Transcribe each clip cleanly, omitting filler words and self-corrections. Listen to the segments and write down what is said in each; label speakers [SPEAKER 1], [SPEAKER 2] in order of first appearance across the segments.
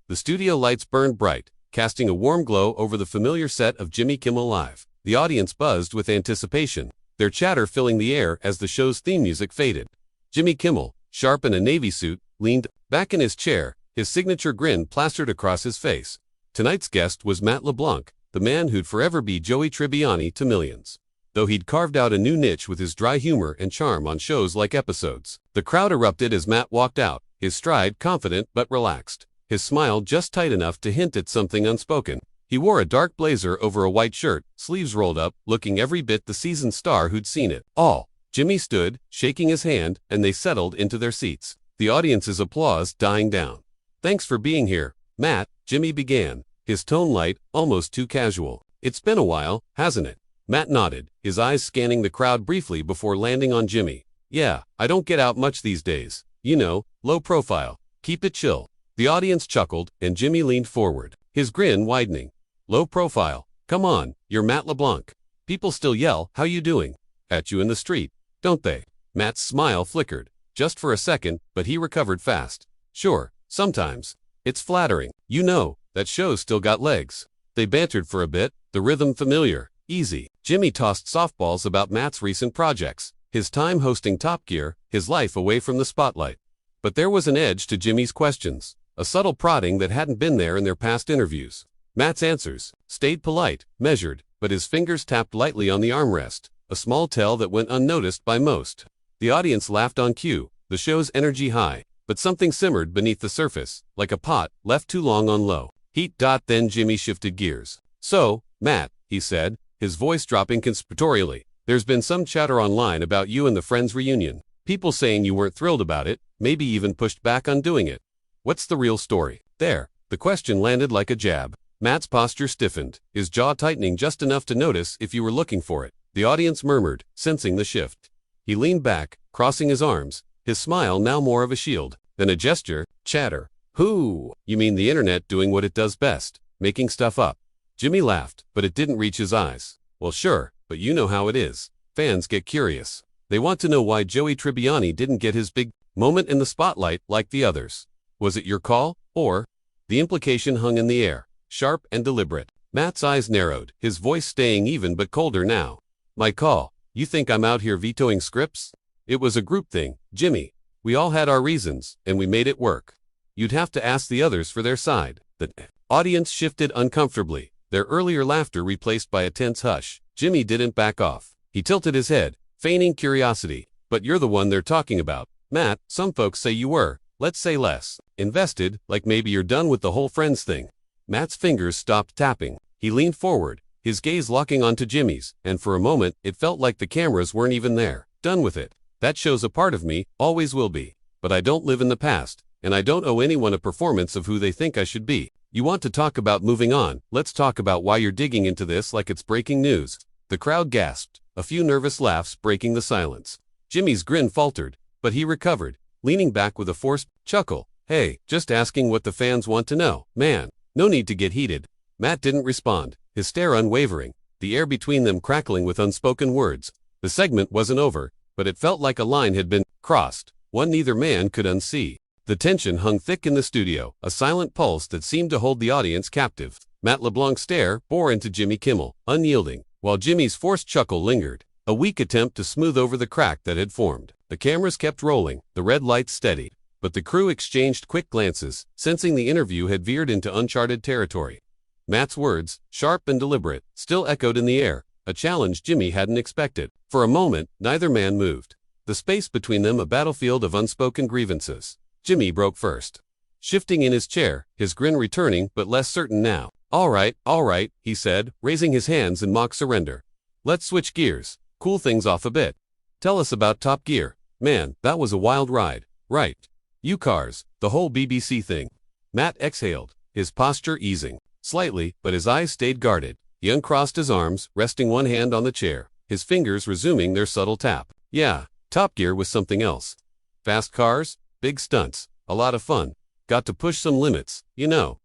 [SPEAKER 1] The studio lights burned bright, casting a warm glow over the familiar set of Jimmy Kimmel Live. The audience buzzed with anticipation, their chatter filling the air as the show's theme music faded. Jimmy Kimmel, sharp in a navy suit, leaned back in his chair, his signature grin plastered across his face. Tonight's guest was Matt LeBlanc, the man who'd forever be Joey Tribbiani to millions. Though he'd carved out a new niche with his dry humor and charm on shows like Episodes. The crowd erupted as Matt walked out, his stride confident but relaxed, his smile just tight enough to hint at something unspoken. He wore a dark blazer over a white shirt, sleeves rolled up, looking every bit the seasoned star who'd seen it all. Jimmy stood, shaking his hand, and they settled into their seats, the audience's applause dying down. "Thanks for being here, Matt," Jimmy began, his tone light, almost too casual. "It's been a while, hasn't it?" Matt nodded, his eyes scanning the crowd briefly before landing on Jimmy. "Yeah, I don't get out much these days. You know, low profile. Keep it chill." The audience chuckled, and Jimmy leaned forward, his grin widening. "Low profile? Come on, you're Matt LeBlanc. People still yell, 'How you doing?' at you in the street, don't they?" Matt's smile flickered, just for a second, but he recovered fast. "Sure, sometimes. It's flattering. You know, that show's still got legs." They bantered for a bit, the rhythm familiar, easy. Jimmy tossed softballs about Matt's recent projects, his time hosting Top Gear, his life away from the spotlight. But there was an edge to Jimmy's questions, a subtle prodding that hadn't been there in their past interviews. Matt's answers stayed polite, measured, but his fingers tapped lightly on the armrest, a small tell that went unnoticed by most. The audience laughed on cue, the show's energy high, but something simmered beneath the surface, like a pot left too long on low heat. Then Jimmy shifted gears. "So, Matt," he said, his voice dropping conspiratorially, "there's been some chatter online about you and the Friends reunion. People saying you weren't thrilled about it, maybe even pushed back on doing it. What's the real story?" There, the question landed like a jab. Matt's posture stiffened, his jaw tightening just enough to notice if you were looking for it. The audience murmured, sensing the shift. He leaned back, crossing his arms, his smile now more of a shield than a gesture. "Chatter? Who? You mean the internet doing what it does best, making stuff up?" Jimmy laughed, but it didn't reach his eyes. "Well, sure, but you know how it is. Fans get curious. They want to know why Joey Tribbiani didn't get his big moment in the spotlight like the others. Was it your call, or?" The implication hung in the air, sharp and deliberate. Matt's eyes narrowed, his voice staying even but colder now. "My call? You think I'm out here vetoing scripts? It was a group thing, Jimmy. We all had our reasons, and we made it work. You'd have to ask the others for their side." The audience shifted uncomfortably, their earlier laughter replaced by a tense hush. Jimmy didn't back off. He tilted his head, feigning curiosity. "But you're the one they're talking about, Matt. Some folks say you were, let's say less, invested, like maybe you're done with the whole Friends thing." Matt's fingers stopped tapping. He leaned forward, his gaze locking onto Jimmy's, and for a moment, it felt like the cameras weren't even there. "Done with it. That show's a part of me, always will be. But I don't live in the past, and I don't owe anyone a performance of who they think I should be. You want to talk about moving on? Let's talk about why you're digging into this like it's breaking news." The crowd gasped, a few nervous laughs breaking the silence. Jimmy's grin faltered, but he recovered, leaning back with a forced chuckle. "Hey, just asking what the fans want to know, man. No need to get heated." Matt didn't respond, his stare unwavering, the air between them crackling with unspoken words. The segment wasn't over, but it felt like a line had been crossed, one neither man could unsee. The tension hung thick in the studio, a silent pulse that seemed to hold the audience captive. Matt LeBlanc's stare bore into Jimmy Kimmel, unyielding, while Jimmy's forced chuckle lingered, a weak attempt to smooth over the crack that had formed. The cameras kept rolling, the red lights steadied, but the crew exchanged quick glances, sensing the interview had veered into uncharted territory. Matt's words, sharp and deliberate, still echoed in the air, a challenge Jimmy hadn't expected. For a moment, neither man moved, the space between them a battlefield of unspoken grievances. Jimmy broke first, shifting in his chair, his grin returning but less certain now. All right, he said, raising his hands in mock surrender. "Let's switch gears, cool things off a bit. Tell us about Top Gear. Man, that was a wild ride, right? You cars, the whole BBC thing." Matt exhaled, his posture easing slightly, but his eyes stayed guarded. He uncrossed his arms, resting one hand on the chair, his fingers resuming their subtle tap. "Yeah, Top Gear was something else. Fast cars, big stunts, a lot of fun. Got to push some limits, you know."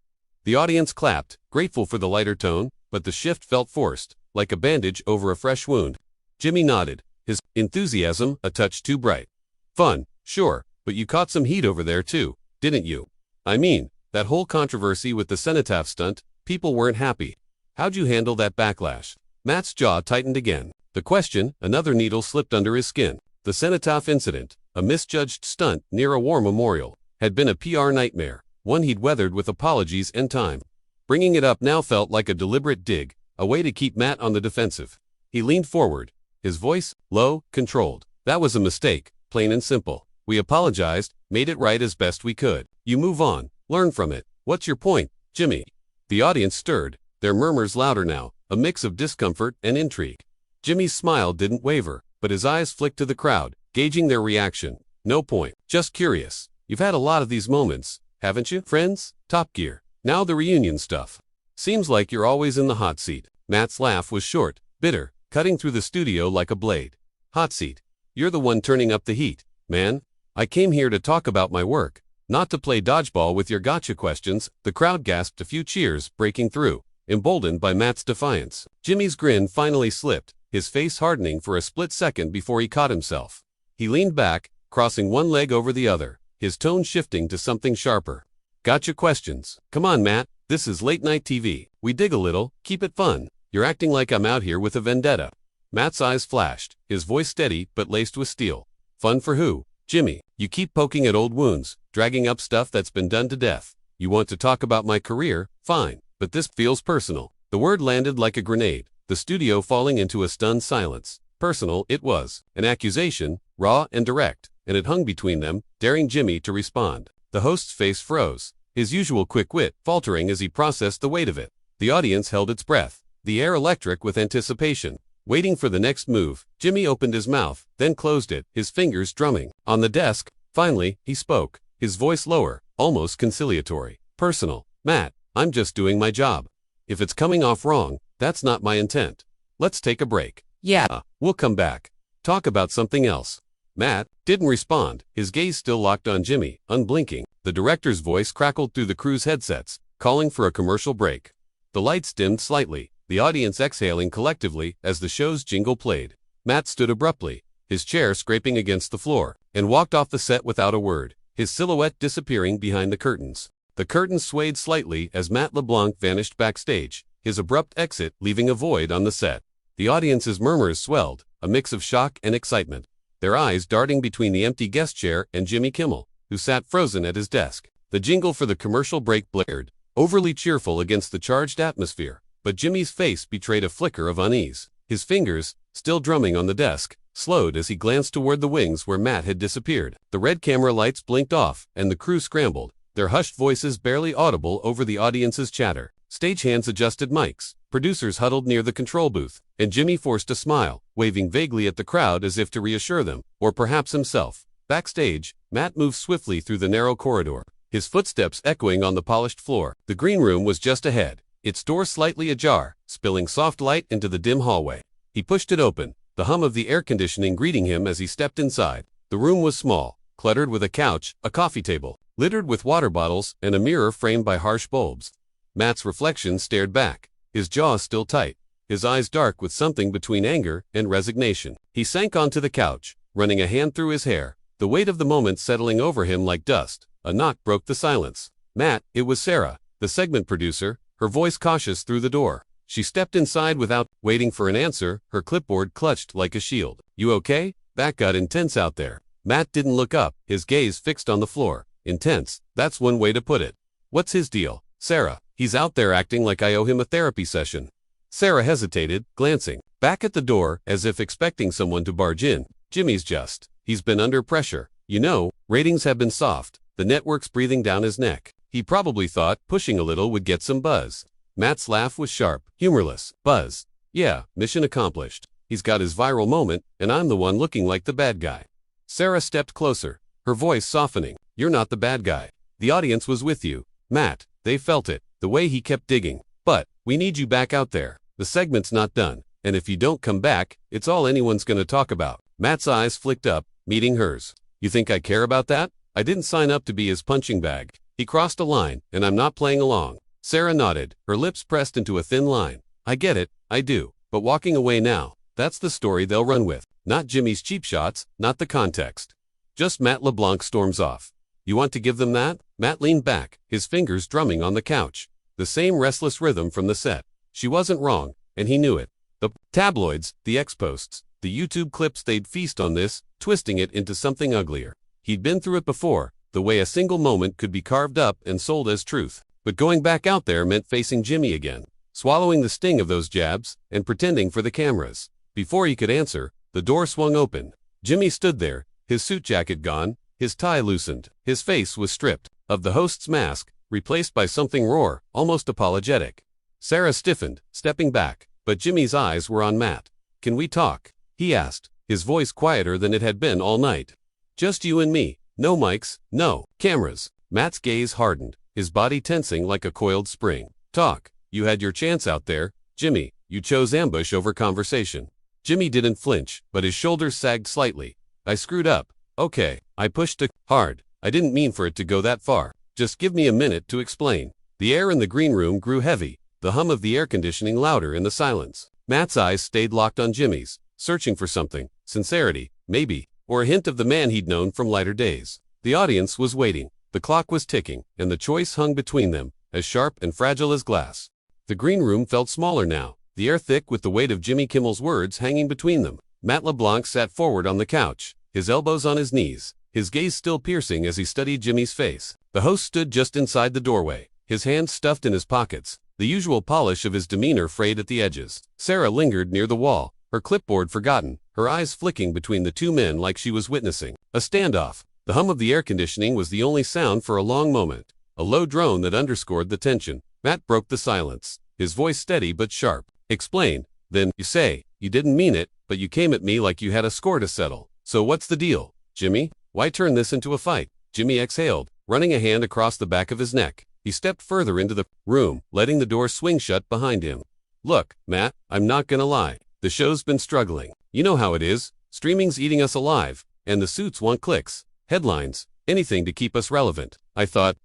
[SPEAKER 1] The audience clapped, grateful for the lighter tone, but the shift felt forced, like a bandage over a fresh wound. Jimmy nodded, his enthusiasm a touch too bright. "Fun, sure, but you caught some heat over there too, didn't you? I mean, That whole controversy with the cenotaph stunt, people weren't happy. How'd you handle that backlash? Matt's jaw tightened again. The question, another needle slipped under his skin. The cenotaph incident, a misjudged stunt near a war memorial, had been a PR nightmare, one he'd weathered with apologies and time. Bringing it up now felt like a deliberate dig, a way to keep Matt on the defensive. He leaned forward, his voice low, controlled. That was a mistake, plain and simple. We apologized, made it right as best we could. You move on, learn from it. What's your point, Jimmy? The audience stirred, their murmurs louder now, a mix of discomfort and intrigue. Jimmy's smile didn't waver, but his eyes flicked to the crowd, gauging their reaction. No point, just curious. You've had a lot of these moments, haven't you, friends? Top Gear. Now the reunion stuff. Seems like you're always in the hot seat. Matt's laugh was short, bitter, cutting through the studio like a blade. Hot seat. You're the one turning up the heat, man. I came here to talk about my work, not to play dodgeball with your gotcha questions. The crowd gasped, a few cheers breaking through, emboldened by Matt's defiance. Jimmy's grin finally slipped, his face hardening for a split second before he caught himself. He leaned back, crossing one leg over the other, his tone shifting to something sharper. Gotcha questions. Come on, Matt, this is late night TV. We dig a little, keep it fun. You're acting like I'm out here with a vendetta. Matt's eyes flashed, his voice steady but laced with steel. Fun for who? Jimmy, you keep poking at old wounds, dragging up stuff that's been done to death. You want to talk about my career? Fine, but this feels personal. The word landed like a grenade, the studio falling into a stunned silence. Personal it was, an accusation, raw and direct, and it hung between them, daring Jimmy to respond. The host's face froze, his usual quick wit faltering as he processed the weight of it. The audience held its breath, the air electric with anticipation. Waiting for the next move, Jimmy opened his mouth, then closed it, his fingers drumming on the desk. Finally, he spoke, his voice lower, almost conciliatory. Personal. Matt, I'm just doing my job. If it's coming off wrong, that's not my intent. Let's take a break. Yeah, we'll come back. Talk about something else. Matt didn't respond, his gaze still locked on Jimmy, unblinking. The director's voice crackled through the crew's headsets, calling for a commercial break. The lights dimmed slightly, the audience exhaling collectively as the show's jingle played. Matt stood abruptly, his chair scraping against the floor, and walked off the set without a word, his silhouette disappearing behind the curtains. The curtains swayed slightly as Matt LeBlanc vanished backstage, his abrupt exit leaving a void on the set. The audience's murmurs swelled, a mix of shock and excitement, their eyes darting between the empty guest chair and Jimmy Kimmel, who sat frozen at his desk. The jingle for the commercial break blared, overly cheerful against the charged atmosphere, but Jimmy's face betrayed a flicker of unease. His fingers, still drumming on the desk, slowed as he glanced toward the wings where Matt had disappeared. The red camera lights blinked off, and the crew scrambled, their hushed voices barely audible over the audience's chatter. Stagehands adjusted mics, producers huddled near the control booth, and Jimmy forced a smile, waving vaguely at the crowd as if to reassure them, or perhaps himself. Backstage, Matt moved swiftly through the narrow corridor, his footsteps echoing on the polished floor. The green room was just ahead, its door slightly ajar, spilling soft light into the dim hallway. He pushed it open, the hum of the air conditioning greeting him as he stepped inside. The room was small, cluttered with a couch, a coffee table, littered with water bottles, and a mirror framed by harsh bulbs. Matt's reflection stared back, his jaw still tight, his eyes dark with something between anger and resignation. He sank onto the couch, running a hand through his hair, the weight of the moment settling over him like dust. A knock broke the silence. Matt, it was Sarah, the segment producer, her voice cautious through the door. She stepped inside without waiting for an answer, her clipboard clutched like a shield. You okay? That got intense out there. Matt didn't look up, his gaze fixed on the floor. Intense, that's one way to put it. What's his deal? Sarah, he's out there acting like I owe him a therapy session. Sarah hesitated, glancing back at the door as if expecting someone to barge in. Jimmy's just. He's been under pressure. You know, ratings have been soft, the network's breathing down his neck. He probably thought pushing a little would get some buzz. Matt's laugh was sharp, humorless. Buzz. Yeah, mission accomplished. He's got his viral moment, and I'm the one looking like the bad guy. Sarah stepped closer, her voice softening. You're not the bad guy. The audience was with you, Matt. They felt it, the way he kept digging. But, we need you back out there. The segment's not done, and if you don't come back, it's all anyone's gonna talk about. Matt's eyes flicked up, meeting hers. You think I care about that? I didn't sign up to be his punching bag. He crossed a line, and I'm not playing along. Sarah nodded, her lips pressed into a thin line. I get it, I do. But walking away now, that's the story they'll run with. Not Jimmy's cheap shots, not the context. Just Matt LeBlanc storms off. You want to give them that? Matt leaned back, his fingers drumming on the couch. The same restless rhythm from the set. She wasn't wrong, and he knew it. The tabloids, the X-posts, the YouTube clips, they'd feast on this, twisting it into something uglier. He'd been through it before, the way a single moment could be carved up and sold as truth. But going back out there meant facing Jimmy again, swallowing the sting of those jabs, and pretending for the cameras. Before he could answer, the door swung open. Jimmy stood there, his suit jacket gone, his tie loosened. His face was stripped of the host's mask, replaced by something raw, almost apologetic. Sarah stiffened, stepping back, but Jimmy's eyes were on Matt. "Can we talk?" he asked, his voice quieter than it had been all night. "Just you and me. No mics, no cameras." Matt's gaze hardened, his body tensing like a coiled spring. "Talk. You had your chance out there, Jimmy. You chose ambush over conversation." Jimmy didn't flinch, but his shoulders sagged slightly. "I screwed up. Okay, I pushed too hard. I didn't mean for it to go that far. Just give me a minute to explain." The air in the green room grew heavy, the hum of the air conditioning louder in the silence. Matt's eyes stayed locked on Jimmy's, searching for something, sincerity, maybe, or a hint of the man he'd known from lighter days. The audience was waiting, the clock was ticking, and the choice hung between them, as sharp and fragile as glass. The green room felt smaller now, the air thick with the weight of Jimmy Kimmel's words hanging between them. Matt LeBlanc sat forward on the couch, his elbows on his knees, his gaze still piercing as he studied Jimmy's face. The host stood just inside the doorway, his hands stuffed in his pockets, the usual polish of his demeanor frayed at the edges. Sarah lingered near the wall, her clipboard forgotten, her eyes flicking between the two men like she was witnessing a standoff. The hum of the air conditioning was the only sound for a long moment, a low drone that underscored the tension. Matt broke the silence, his voice steady but sharp. "Explain, then. You say, you didn't mean it, but you came at me like you had a score to settle. So what's the deal, Jimmy? Why turn this into a fight?" Jimmy exhaled, running a hand across the back of his neck. He stepped further into the room, letting the door swing shut behind him. "Look, Matt, I'm not gonna lie. The show's been struggling. You know how it is. Streaming's eating us alive, and the suits want clicks, headlines, anything to keep us relevant. I thought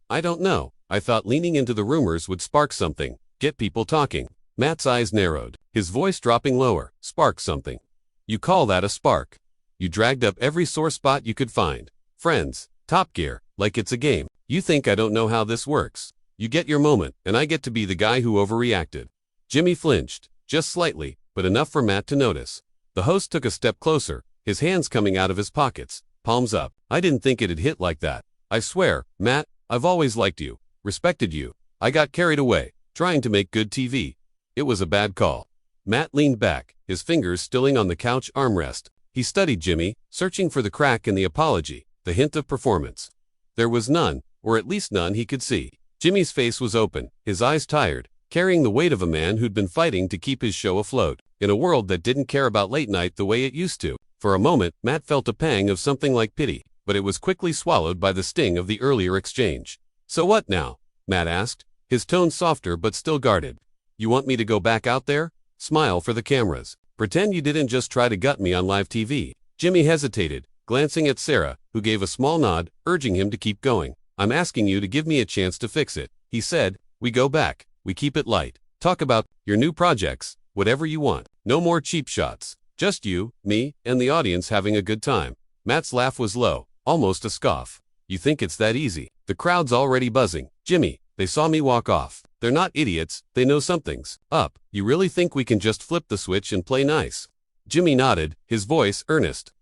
[SPEAKER 1] leaning into the rumors would spark something, get people talking." Matt's eyes narrowed, his voice dropping lower. "Spark something? You call that a spark? You dragged up every sore spot you could find. Friends, Top Gear, like it's a game. You think I don't know how this works. You get your moment, and I get to be the guy who overreacted." Jimmy flinched, just slightly, but enough for Matt to notice. The host took a step closer, his hands coming out of his pockets, palms up. "I didn't think it'd hit like that. I swear, Matt, I've always liked you, respected you. I got carried away, trying to make good TV. It was a bad call." Matt leaned back, his fingers stilling on the couch armrest. He studied Jimmy, searching for the crack in the apology, the hint of performance. There was none, or at least none he could see. Jimmy's face was open, his eyes tired, carrying the weight of a man who'd been fighting to keep his show afloat, in a world that didn't care about late night the way it used to. For a moment, Matt felt a pang of something like pity, but it was quickly swallowed by the sting of the earlier exchange. "So what now?" Matt asked, his tone softer but still guarded. "You want me to go back out there? Smile for the cameras. Pretend you didn't just try to gut me on live TV." Jimmy hesitated, glancing at Sarah, who gave a small nod, urging him to keep going. "I'm asking you to give me a chance to fix it," he said. "We go back, we keep it light. Talk about your new projects, whatever you want. No more cheap shots. Just you, me, and the audience having a good time." Matt's laugh was low, almost a scoff. "You think it's that easy? The crowd's already buzzing. Jimmy, they saw me walk off. They're not idiots, they know something's up. You really think we can just flip the switch and play nice?" Jimmy nodded, his voice earnest.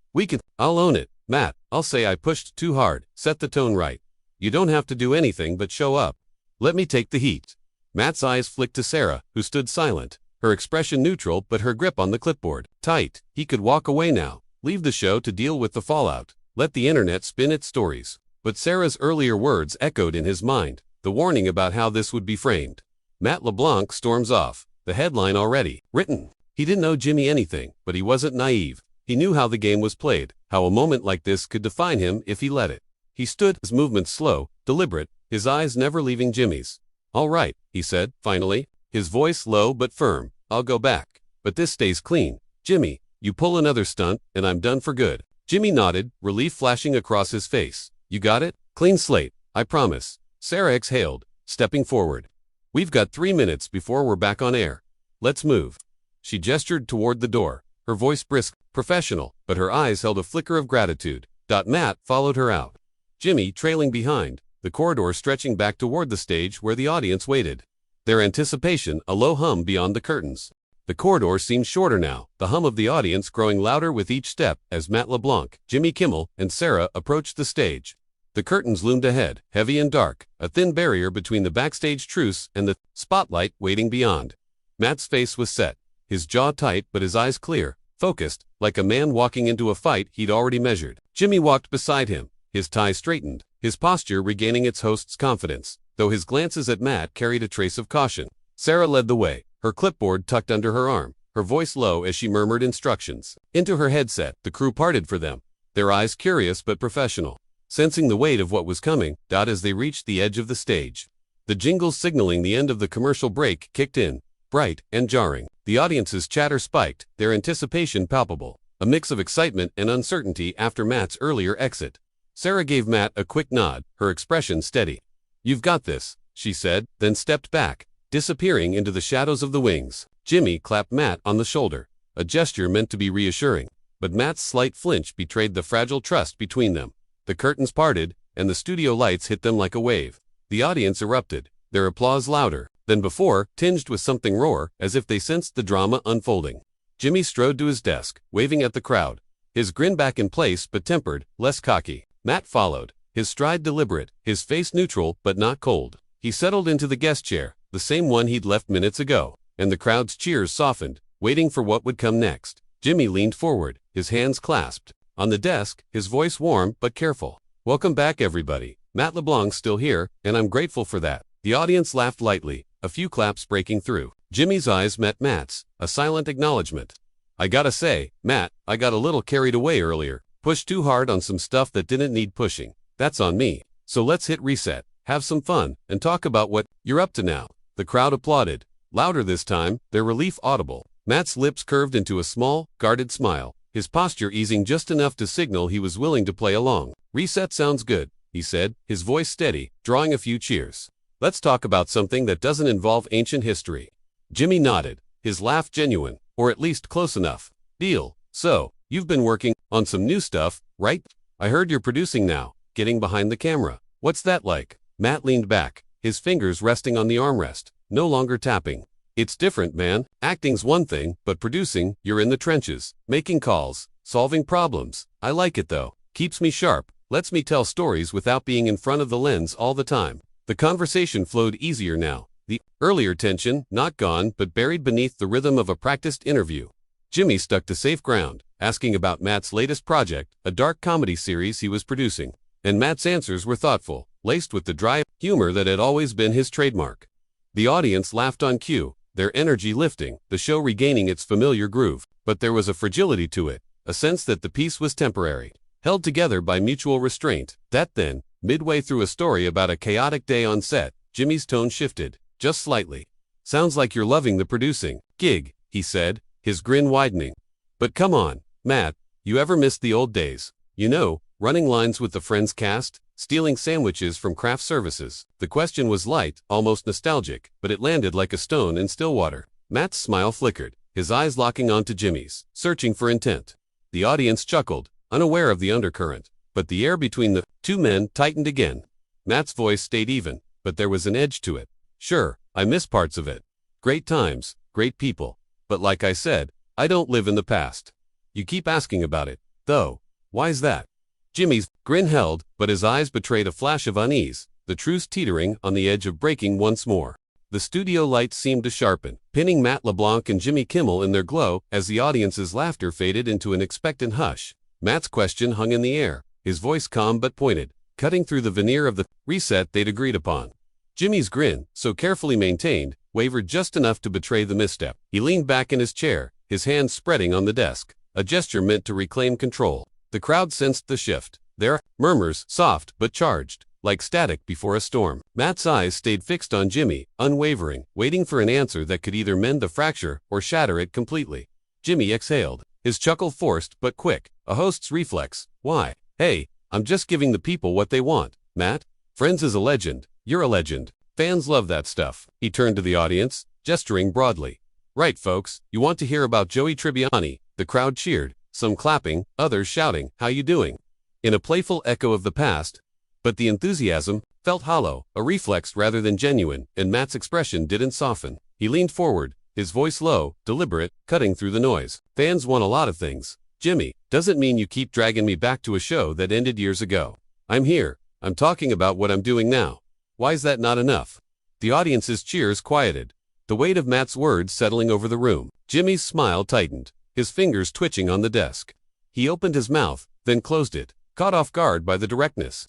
[SPEAKER 1] I'll own it, Matt. I'll say I pushed too hard, set the tone right. You don't have to do anything but show up. Let me take the heat." Matt's eyes flicked to Sarah, who stood silent, her expression neutral but her grip on the clipboard tight. He could walk away now, leave the show to deal with the fallout, let the internet spin its stories. But Sarah's earlier words echoed in his mind, the warning about how this would be framed. Matt LeBlanc storms off, the headline already written. He didn't owe Jimmy anything, but he wasn't naive. He knew how the game was played, how a moment like this could define him if he let it. He stood, his movements slow, deliberate, his eyes never leaving Jimmy's. "All right," he said, finally, his voice low but firm. "I'll go back. But this stays clean. Jimmy, you pull another stunt, and I'm done for good." Jimmy nodded, relief flashing across his face. "You got it? Clean slate, I promise." Sarah exhaled, stepping forward. "We've got 3 minutes before we're back on air. Let's move." She gestured toward the door, her voice brisk, professional, but her eyes held a flicker of gratitude. Matt followed her out. Jimmy trailing behind, the corridor stretching back toward the stage where the audience waited. Their anticipation a low hum beyond the curtains. The corridor seemed shorter now, the hum of the audience growing louder with each step as Matt LeBlanc, Jimmy Kimmel, and Sarah approached the stage. The curtains loomed ahead, heavy and dark, a thin barrier between the backstage truce and the spotlight waiting beyond. Matt's face was set, his jaw tight but his eyes clear, focused, like a man walking into a fight he'd already measured. Jimmy walked beside him, his tie straightened, his posture regaining its host's confidence, though his glances at Matt carried a trace of caution. Sarah led the way, her clipboard tucked under her arm, her voice low as she murmured instructions. Into her headset, the crew parted for them, their eyes curious but professional, sensing the weight of what was coming, as they reached the edge of the stage. The jingles signaling the end of the commercial break kicked in, bright and jarring. The audience's chatter spiked, their anticipation palpable, a mix of excitement and uncertainty after Matt's earlier exit. Sarah gave Matt a quick nod, her expression steady. "You've got this," she said, then stepped back, disappearing into the shadows of the wings. Jimmy clapped Matt on the shoulder, a gesture meant to be reassuring, but Matt's slight flinch betrayed the fragile trust between them. The curtains parted, and the studio lights hit them like a wave. The audience erupted, their applause louder than before, tinged with something raw, as if they sensed the drama unfolding. Jimmy strode to his desk, waving at the crowd, his grin back in place but tempered, less cocky. Matt followed, his stride deliberate, his face neutral but not cold. He settled into the guest chair, the same one he'd left minutes ago, and the crowd's cheers softened, waiting for what would come next. Jimmy leaned forward, his hands clasped. On the desk, his voice warm but careful. "Welcome back, everybody. Matt LeBlanc's still here, and I'm grateful for that." The audience laughed lightly, a few claps breaking through. Jimmy's eyes met Matt's, a silent acknowledgement. "I gotta say, Matt, I got a little carried away earlier. Pushed too hard on some stuff that didn't need pushing. That's on me. So let's hit reset, have some fun, and talk about what you're up to now." The crowd applauded, louder this time, their relief audible. Matt's lips curved into a small, guarded smile, his posture easing just enough to signal he was willing to play along. "Reset sounds good," he said, his voice steady, drawing a few cheers. "Let's talk about something that doesn't involve ancient history." Jimmy nodded, his laugh genuine, or at least close enough. "Deal. So, you've been working on some new stuff, right? I heard you're producing now, getting behind the camera. What's that like?" Matt leaned back, his fingers resting on the armrest, no longer tapping. "It's different, man. Acting's one thing, but producing, you're in the trenches, making calls, solving problems. I like it though. Keeps me sharp, lets me tell stories without being in front of the lens all the time." The conversation flowed easier now, the earlier tension not gone but buried beneath the rhythm of a practiced interview. Jimmy stuck to safe ground, asking about Matt's latest project, a dark comedy series he was producing. And Matt's answers were thoughtful, laced with the dry humor that had always been his trademark. The audience laughed on cue, their energy lifting, the show regaining its familiar groove. But there was a fragility to it, a sense that the piece was temporary, held together by mutual restraint. That then, midway through a story about a chaotic day on set, Jimmy's tone shifted, just slightly. "Sounds like you're loving the producing gig," he said, his grin widening. "But come on, Matt, you ever miss the old days? You know, running lines with the Friends cast, stealing sandwiches from craft services." The question was light, almost nostalgic, but it landed like a stone in still water. Matt's smile flickered, his eyes locking onto Jimmy's, searching for intent. The audience chuckled, unaware of the undercurrent, but the air between the two men tightened again. Matt's voice stayed even, but there was an edge to it. "Sure, I miss parts of it. Great times, great people. But like I said, I don't live in the past. You keep asking about it, though. Why's that?" Jimmy's grin held, but his eyes betrayed a flash of unease, the truce teetering on the edge of breaking once more. The studio lights seemed to sharpen, pinning Matt LeBlanc and Jimmy Kimmel in their glow as the audience's laughter faded into an expectant hush. Matt's question hung in the air, his voice calm but pointed, cutting through the veneer of the reset they'd agreed upon. Jimmy's grin, so carefully maintained, wavered just enough to betray the misstep. He leaned back in his chair, his hands spreading on the desk, a gesture meant to reclaim control. The crowd sensed the shift, their murmurs soft but charged, like static before a storm. Matt's eyes stayed fixed on Jimmy, unwavering, waiting for an answer that could either mend the fracture or shatter it completely. Jimmy exhaled, his chuckle forced but quick, a host's reflex. "Why? Hey, I'm just giving the people what they want, Matt. Friends is a legend, you're a legend. Fans love that stuff." He turned to the audience, gesturing broadly. "Right, folks, you want to hear about Joey Tribbiani?" The crowd cheered, some clapping, others shouting, "How you doing?" In a playful echo of the past, But the enthusiasm felt hollow, a reflex rather than genuine, and Matt's expression didn't soften. He leaned forward, his voice low, deliberate, cutting through the noise. Fans want a lot of things. Jimmy, doesn't mean you keep dragging me back to a show that ended years ago. I'm here. I'm talking about what I'm doing now. Why's that not enough? The audience's cheers quieted, the weight of Matt's words settling over the room. Jimmy's smile tightened, his fingers twitching on the desk. He opened his mouth, then closed it, caught off guard by the directness.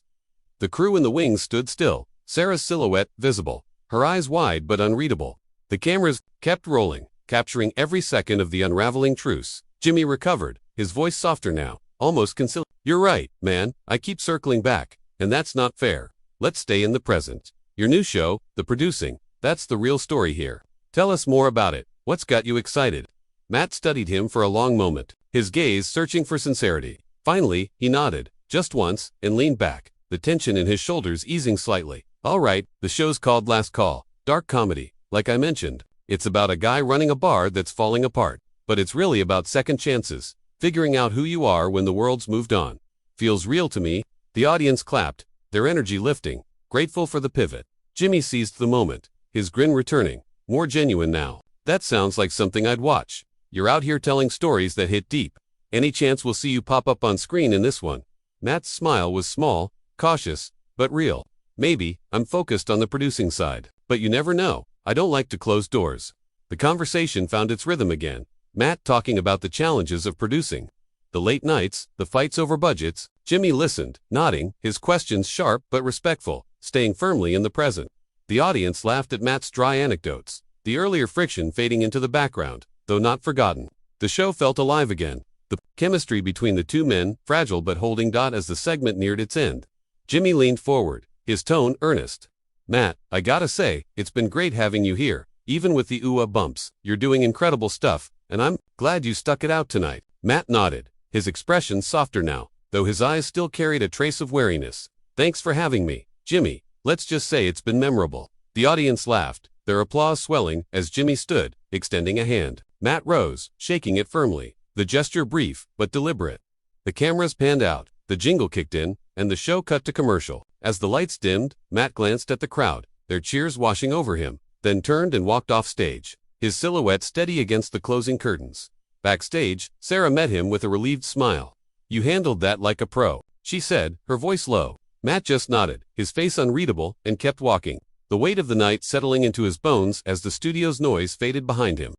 [SPEAKER 1] The crew in the wings stood still, Sarah's silhouette visible, her eyes wide but unreadable. The cameras kept rolling, capturing every second of the unraveling truce. Jimmy recovered, his voice softer now, almost conciliatory. You're right, man, I keep circling back, and that's not fair. Let's stay in the present. Your new show, the producing, that's the real story here. Tell us more about it. What's got you excited? Matt studied him for a long moment, his gaze searching for sincerity. Finally, he nodded, just once, and leaned back, the tension in his shoulders easing slightly. All right, the show's called Last Call. Dark comedy, like I mentioned. It's about a guy running a bar that's falling apart. But it's really about second chances, figuring out who you are when the world's moved on. Feels real to me. The audience clapped, their energy lifting, grateful for the pivot. Jimmy seized the moment, his grin returning, more genuine now. That sounds like something I'd watch. You're out here telling stories that hit deep. Any chance we'll see you pop up on screen in this one? Matt's smile was small, cautious, but real. Maybe. I'm focused on the producing side. But you never know. I don't like to close doors. The conversation found its rhythm again. Matt talking about the challenges of producing. The late nights, the fights over budgets. Jimmy listened, nodding, his questions sharp but respectful, staying firmly in the present. The audience laughed at Matt's dry anecdotes, the earlier friction fading into the background, though not forgotten. The show felt alive again. The chemistry between the two men, fragile but holding as the segment neared its end. Jimmy leaned forward, his tone earnest. Matt, I gotta say, it's been great having you here, even with the bumps. You're doing incredible stuff, and I'm glad you stuck it out tonight. Matt nodded, his expression softer now, though his eyes still carried a trace of wariness. Thanks for having me, Jimmy. Let's just say it's been memorable. The audience laughed, their applause swelling as Jimmy stood, extending a hand. Matt rose, shaking it firmly, the gesture brief but deliberate. The cameras panned out, the jingle kicked in, and the show cut to commercial. As the lights dimmed, Matt glanced at the crowd, their cheers washing over him, then turned and walked off stage, his silhouette steady against the closing curtains. Backstage, Sarah met him with a relieved smile. You handled that like a pro, she said, her voice low. Matt just nodded, his face unreadable, and kept walking, the weight of the night settling into his bones as the studio's noise faded behind him.